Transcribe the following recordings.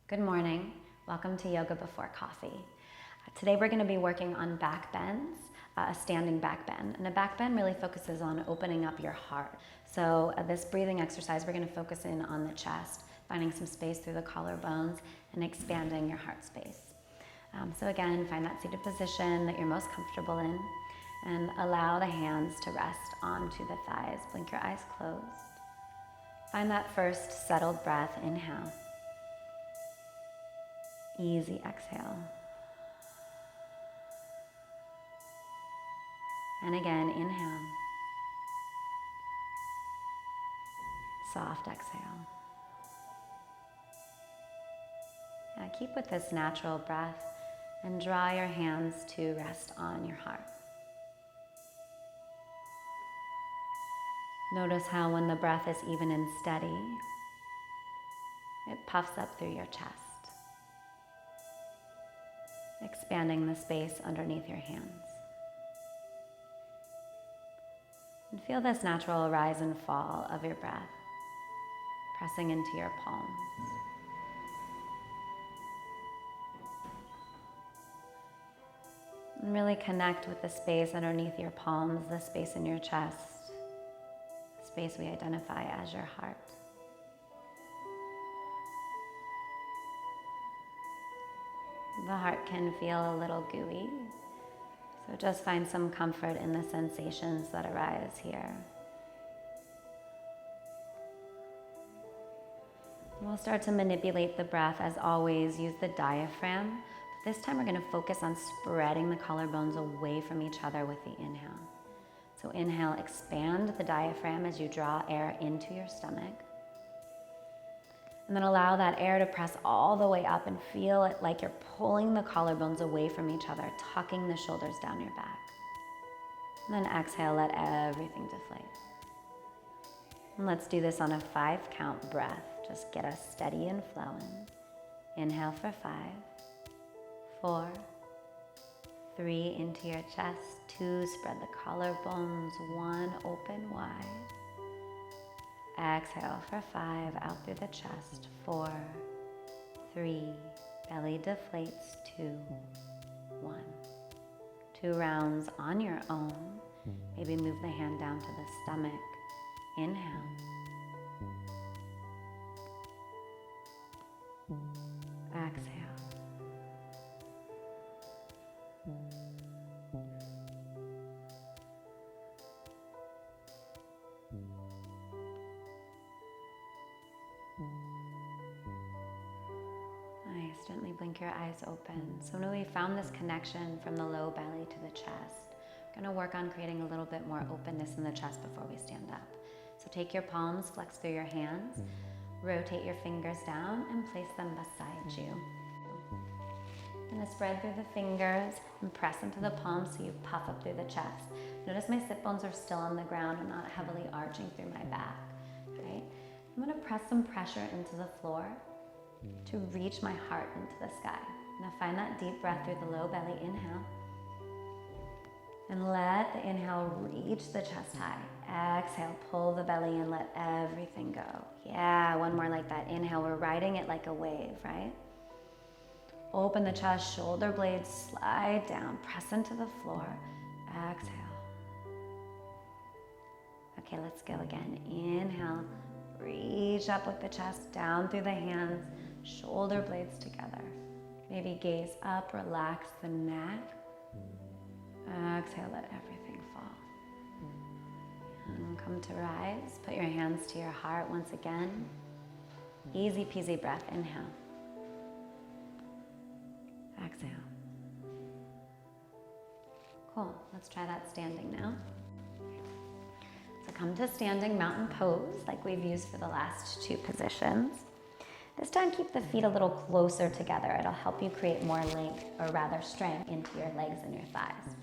Good morning. Welcome to Yoga Before Coffee. Today we're going to be working on back bends, a standing back bend. And a back bend really focuses on opening up your heart. So this breathing exercise, we're going to focus in on the chest, finding some space through the collarbones and expanding your heart space. So again, find that seated position that you're most comfortable in and allow the hands to rest onto the thighs. Blink your eyes closed. Find that first settled breath, inhale. Easy exhale. And again, inhale. Soft exhale. Now keep with this natural breath and draw your hands to rest on your heart. Notice how when the breath is even and steady, it puffs up through your chest, expanding the space underneath your hands. And feel this natural rise and fall of your breath, pressing into your palms. And really connect with the space underneath your palms, the space in your chest, the space we identify as your heart. The heart can feel a little gooey, so just find some comfort in the sensations that arise here. We'll start to manipulate the breath. As always, use the diaphragm. But this time we're going to focus on spreading the collarbones away from each other with the inhale. So inhale, expand the diaphragm as you draw air into your stomach. And then allow that air to press all the way up and feel it like you're pulling the collarbones away from each other, tucking the shoulders down your back. And then exhale, let everything deflate. And let's do this on a 5-count breath. Just get us steady and flowing. Inhale for 5, 4, 3, into your chest, 2, spread the collarbones, 1, open wide. Exhale for 5, out through the chest, 4, 3, belly deflates, 2, 1. 2 rounds on your own. Maybe move the hand down to the stomach. Inhale. Exhale. Nice. Gently blink your eyes open. So now we found this connection from the low belly to the chest. We're going to work on creating a little bit more openness in the chest before we stand up. So take your palms, flex through your hands, rotate your fingers down and place them beside you. I'm going to spread through the fingers and press into the palms so you puff up through the chest. Notice my sit bones are still on the ground and not heavily arching through my back. Right? I'm going to press some pressure into the floor to reach my heart into the sky. Now find that deep breath through the low belly. Inhale. And let the inhale reach the chest high. Exhale, pull the belly in, let everything go. Yeah, one more like that. Inhale, we're riding it like a wave, right? Open the chest, shoulder blades slide down, press into the floor. Exhale. Okay, let's go again. Inhale, reach up with the chest, down through the hands, shoulder blades together. Maybe gaze up, relax the neck. Exhale, let everything fall. And come to rise. Put your hands to your heart once again. Easy peasy breath. Inhale. Exhale. Cool. Let's try that standing now. So come to standing mountain pose like we've used for the last 2 positions. This time keep the feet a little closer together. It'll help you create more length, or rather strength, into your legs and your thighs.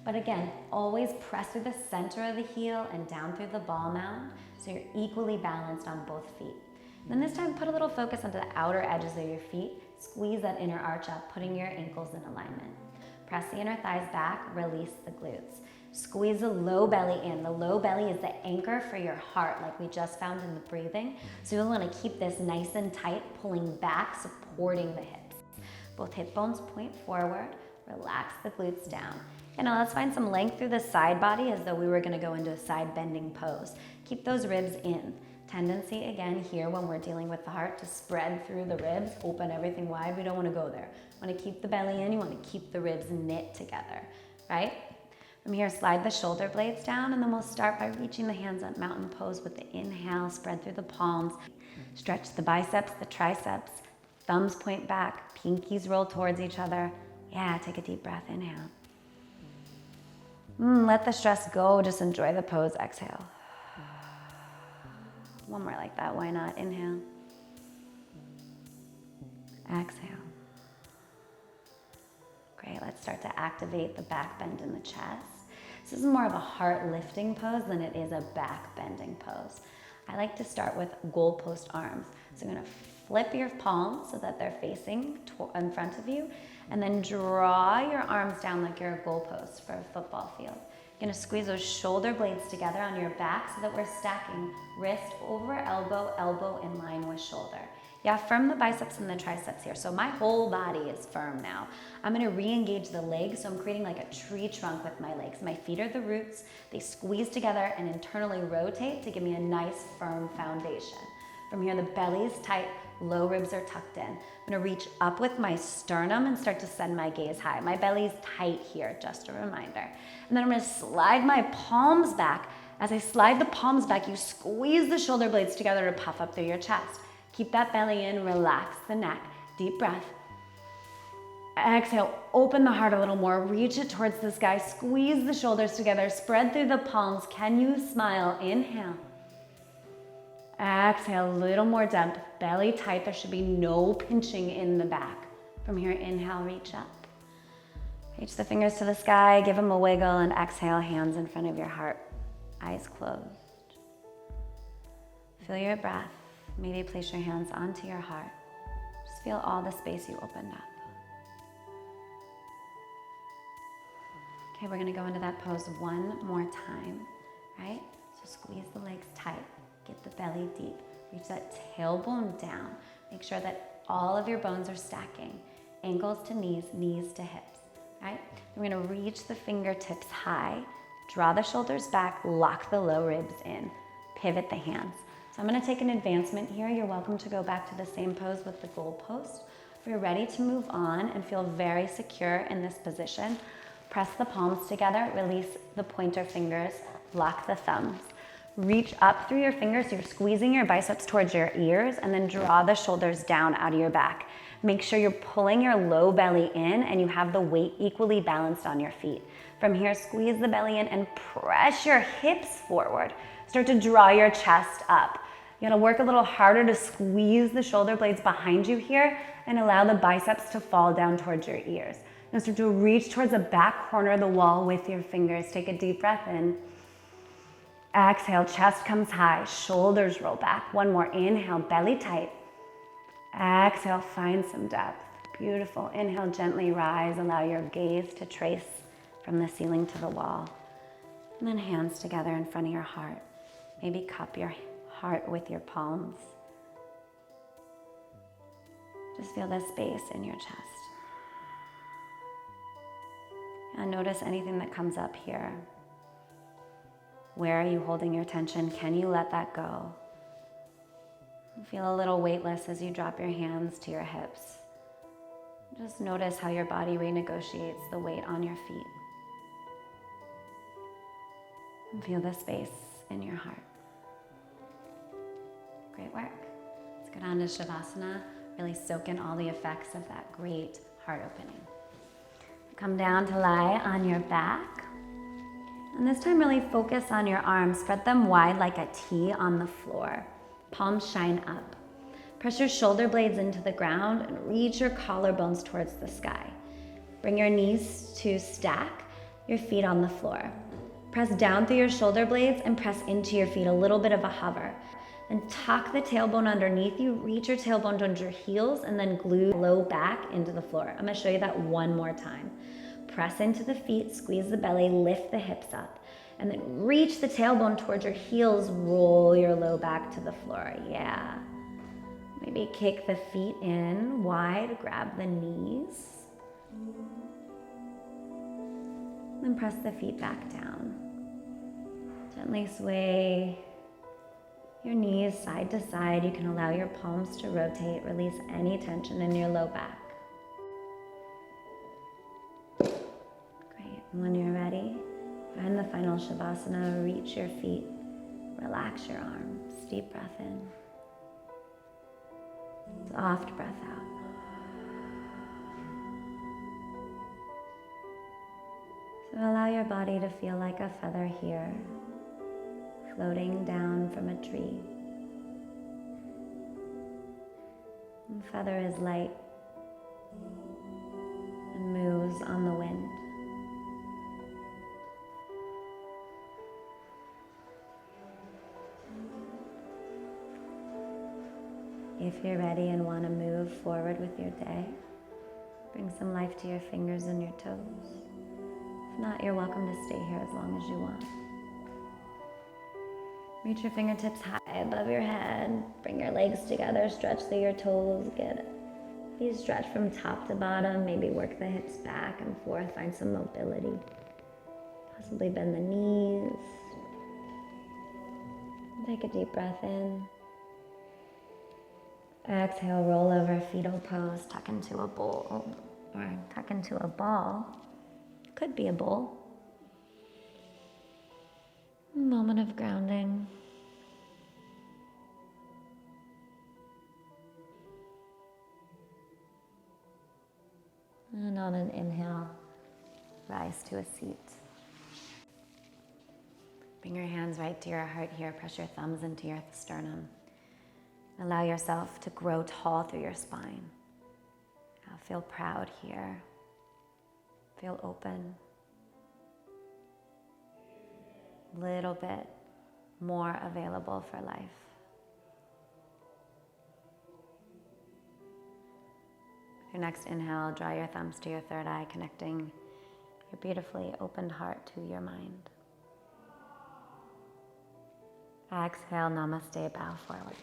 But again, always press through the center of the heel and down through the ball mound so you're equally balanced on both feet. And then this time put a little focus onto the outer edges of your feet. Squeeze that inner arch up, putting your ankles in alignment. Press the inner thighs back, release the glutes. Squeeze the low belly in. The low belly is the anchor for your heart, like we just found in the breathing. So you'll want to keep this nice and tight, pulling back, supporting the hips. Both hip bones point forward. Relax the glutes down. And now let's find some length through the side body as though we were going to go into a side bending pose. Keep those ribs in. Tendency again here when we're dealing with the heart to spread through the ribs, open everything wide. We don't want to go there. You want to keep the belly in. You want to keep the ribs knit together, right? From here, slide the shoulder blades down, and then we'll start by reaching the hands up, mountain pose with the inhale, spread through the palms, stretch the biceps, the triceps, thumbs point back, pinkies roll towards each other. Yeah, take a deep breath, inhale. Let the stress go, just enjoy the pose, exhale. One more like that, why not? Inhale. Exhale. Great, let's start to activate the back bend in the chest. This is more of a heart lifting pose than it is a back bending pose. I like to start with goalpost arms. So you're gonna flip your palms so that they're facing in front of you, and then draw your arms down like you're a goalpost for a football field. You're gonna squeeze those shoulder blades together on your back so that we're stacking wrist over elbow, elbow in line with shoulder. Yeah, firm the biceps and the triceps here. So my whole body is firm now. I'm gonna re-engage the legs, so I'm creating like a tree trunk with my legs. My feet are the roots. They squeeze together and internally rotate to give me a nice firm foundation. From here, the belly is tight, low ribs are tucked in. I'm gonna reach up with my sternum and start to send my gaze high. My belly's tight here, just a reminder. And then I'm gonna slide my palms back. As I slide the palms back, you squeeze the shoulder blades together to puff up through your chest. Keep that belly in, relax the neck. Deep breath. Exhale, open the heart a little more. Reach it towards the sky. Squeeze the shoulders together. Spread through the palms. Can you smile? Inhale. Exhale, a little more depth. Belly tight. There should be no pinching in the back. From here, inhale, reach up. Reach the fingers to the sky. Give them a wiggle and exhale, hands in front of your heart. Eyes closed. Feel your breath. Maybe place your hands onto your heart. Just feel all the space you opened up. Okay, we're gonna go into that pose one more time, right? So squeeze the legs tight, get the belly deep, reach that tailbone down. Make sure that all of your bones are stacking. Ankles to knees, knees to hips, right? We're gonna reach the fingertips high, draw the shoulders back, lock the low ribs in, pivot the hands. So I'm gonna take an advancement here. You're welcome to go back to the same pose with the goalpost. If you're ready to move on and feel very secure in this position, press the palms together, release the pointer fingers, lock the thumbs. Reach up through your fingers, so you're squeezing your biceps towards your ears, and then draw the shoulders down out of your back. Make sure you're pulling your low belly in and you have the weight equally balanced on your feet. From here, squeeze the belly in and press your hips forward. Start to draw your chest up. You gotta work a little harder to squeeze the shoulder blades behind you here and allow the biceps to fall down towards your ears. Now start to reach towards the back corner of the wall with your fingers. Take a deep breath in. Exhale, chest comes high, shoulders roll back. One more, inhale, belly tight. Exhale, find some depth. Beautiful. Inhale, gently rise. Allow your gaze to trace from the ceiling to the wall. And then hands together in front of your heart. Maybe cup your heart with your palms. Just feel the space in your chest. And notice anything that comes up here. Where are you holding your tension? Can you let that go? Feel a little weightless as you drop your hands to your hips. Just notice how your body renegotiates the weight on your feet. And feel the space in your heart. Great work. Let's go down to Savasana. Really soak in all the effects of that great heart opening. Come down to lie on your back. And this time really focus on your arms. Spread them wide like a T on the floor. Palms shine up. Press your shoulder blades into the ground and reach your collarbones towards the sky. Bring your knees to stack your feet on the floor. Press down through your shoulder blades and press into your feet, a little bit of a hover. Then tuck the tailbone underneath you, reach your tailbone towards your heels, and then glue low back into the floor. I'm gonna show you that one more time. Press into the feet, squeeze the belly, lift the hips up, and then reach the tailbone towards your heels, roll your low back to the floor. Yeah. Maybe kick the feet in wide, grab the knees. Then press the feet back down. Gently sway your knees side to side. You can allow your palms to rotate, release any tension in your low back. Great, and when you're ready, find the final Shavasana, reach your feet, relax your arms, deep breath in, soft breath out. So allow your body to feel like a feather here, floating down from a tree. The feather is light and moves on the wind. If you're ready and want to move forward with your day, bring some life to your fingers and your toes. If not, you're welcome to stay here as long as you want. Reach your fingertips high above your head. Bring your legs together, stretch through your toes. Please stretch from top to bottom. Maybe work the hips back and forth. Find some mobility. Possibly bend the knees. Take a deep breath in. Exhale, roll over, fetal pose, tuck into a bowl, or tuck into a ball. Could be a bowl. Moment of grounding. And on an inhale, rise to a seat. Bring your hands right to your heart here. Press your thumbs into your sternum. Allow yourself to grow tall through your spine. Now feel proud here. Feel open. A little bit more available for life. With your next inhale, draw your thumbs to your third eye, connecting your beautifully opened heart to your mind. Exhale, namaste, bow forward.